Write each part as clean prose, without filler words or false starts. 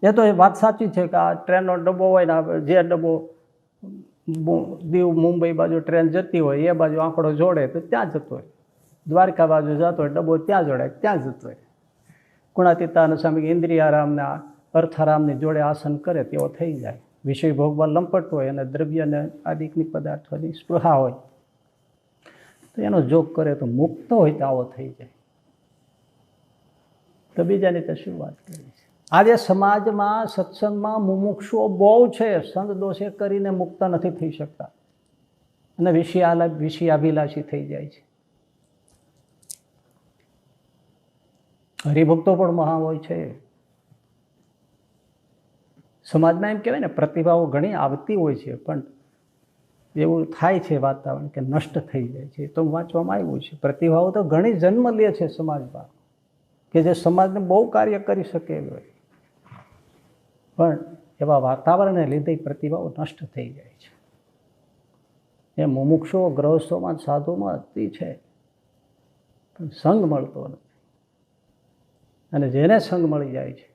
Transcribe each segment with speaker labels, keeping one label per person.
Speaker 1: એ તો એ વાત સાચી છે કે આ ટ્રેનનો ડબ્બો હોય ને જે ડબ્બો દીવ મુંબઈ બાજુ ટ્રેન જતી હોય એ બાજુ આંકડો જોડે તો ત્યાં જતો હોય, દ્વારકા બાજુ જતો હોય ડબ્બો ત્યાં જોડે ત્યાં જતો હોય. ગુણાતીતાન સ્વામી ઇન્દ્રિયારામના અર્થારામની જોડે આસન કરે તેવો થઈ જાય. વિષય ભોગમાં લંપટ હોય અને દ્રવ્યને આદિકની પદાર્થોની સ્પૃહા હોય તો એનો જોગ કરે તો મુક્ત હોય તો આવો થઈ જાય. તો બીજાની તો શું વાત કરી છે. આજે સમાજમાં સત્સંગમાં મુમુક્ષુઓ બહુ છે, સંગ દોષે કરીને મુક્ત નથી થઈ શકતા અને વિષયાભિલાષી થઈ જાય છે. હરિભક્તો પણ મહા હોય છે. સમાજમાં એમ કહેવાય ને પ્રતિભાઓ ઘણી આવતી હોય છે પણ એવું થાય છે વાતાવરણ કે નષ્ટ થઈ જાય છે. તો વાંચવામાં આવ્યું છે પ્રતિભાઓ તો ઘણી જન્મ લે છે સમાજમાં કે જે સમાજને બહુ કાર્ય કરી શકે એવી હોય, પણ એવા વાતાવરણને લીધે પ્રતિભાઓ નષ્ટ થઈ જાય છે. એ મુમુક્ષો ગ્રહસ્થોમાં સાધુમાં અતિ છે પણ સંગ મળતો નથી. અને જેને સંગ મળી જાય છે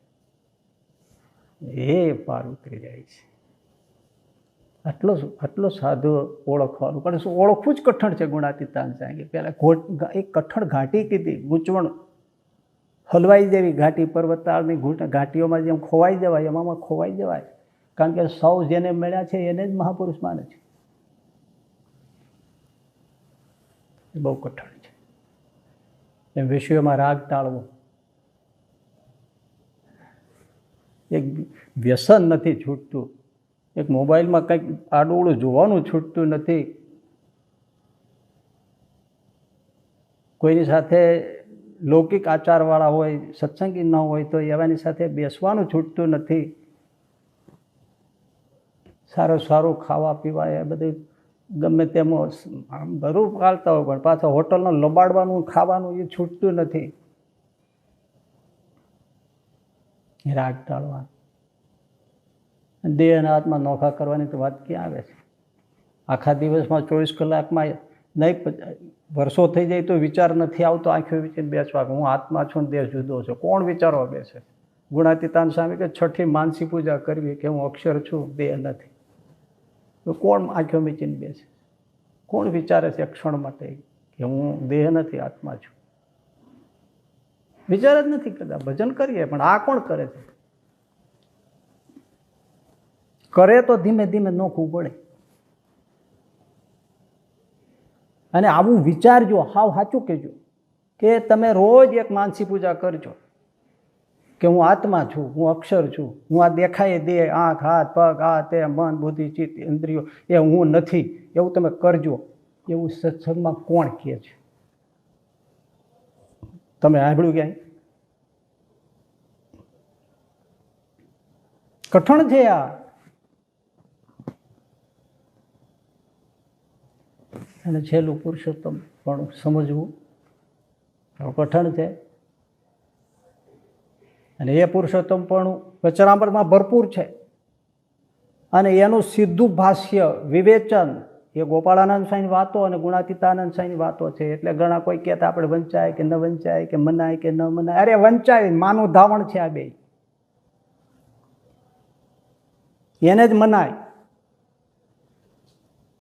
Speaker 1: એ પાર ઉતરી જાય છે. આટલો સાધુ ઓળખવાનું પણ શું ઓળખવું જ કઠણ છે. ગુણાતીતાન સાંગે પહેલાં એક કઠણ ઘાટી કીધી, ગૂંચવણ હલવાઈ જેવી ઘાટી, પર્વતાળની ઘાટીઓમાં જેમ ખોવાઈ જવાય એમાં ખોવાઈ જવાય. કારણ કે સૌ જેને મળ્યા છે એને જ મહાપુરુષ માને છે. એ બહુ કઠણ છે. એમ વિષયોમાં રાગ ટાળવો એક વ્યસન નથી છૂટતું, એક મોબાઈલમાં કંઈક આડું જોવાનું છૂટતું નથી, કોઈની સાથે લૌકિક આચારવાળા હોય સત્સંગી ન હોય તો એવાની સાથે બેસવાનું છૂટતું નથી. સારું ખાવા પીવા એ બધું ગમે તેમ જરૂર પાળતા હોય પણ પાછા હોટલનું લબાડવાનું ખાવાનું એ છૂટતું નથી. રાગ ટાળવા, દેહ અને આત્મા નોખા કરવાની તો વાત ક્યાં આવે છે. આખા દિવસમાં 24 કલાકમાં નહીં વર્ષો થઈ જાય તો વિચાર નથી આવતો આંખો વીચીને બેસવા હું આત્મા છું દેહ જુદો છે. કોણ વિચારવા બેસે? ગુણાતીતાન સ્વામી કે છઠ્ઠી માનસી પૂજા કરવી કે હું અક્ષર છું દેહ નથી. તો કોણ આંખો મીચીને બેસે? કોણ વિચારે છે ક્ષણ માટે કે હું દેહ નથી આત્મા છું? વિચાર જ નથી કરતા. ભજન કરીએ પણ આ કોણ કરે છે? કરે તો ધીમે ધીમે નોખવું પડે. અને આવું વિચારજો, હાવ સાચું કહેજો કે તમે રોજ એક માનસી પૂજા કરજો કે હું આત્મા છું, હું અક્ષર છું, હું આ દેખાય દેહ, આંખ, હાથ, પગ, આ તે મન, બુદ્ધિ, ચિત્ત, ઇન્દ્રિયો એ હું નથી. એવું તમે કરજો. એવું સત્સંગમાં કોણ કહે છે? તમે સાંભળ્યું ક્યાંય? કઠણ છે આ. અને છેલ્લું પુરુષોત્તમ પણ સમજવું કઠણ છે. અને એ પુરુષોત્તમ પણ વચનામૃતમાં ભરપૂર છે. અને એનું સીધું ભાષ્ય વિવેચન એ ગોપાળાનંદ સ્વામીની વાતો અને ગુણાતીતાનંદ સ્વામીની વાતો છે. એટલે ઘણા કોઈ કહેતા આપણે વંચાય કે ન વંચાય કે મનાય કે ન મનાય. અરે વંચાય, માનું ધાવણ છે આ બે, એને જ મનાય.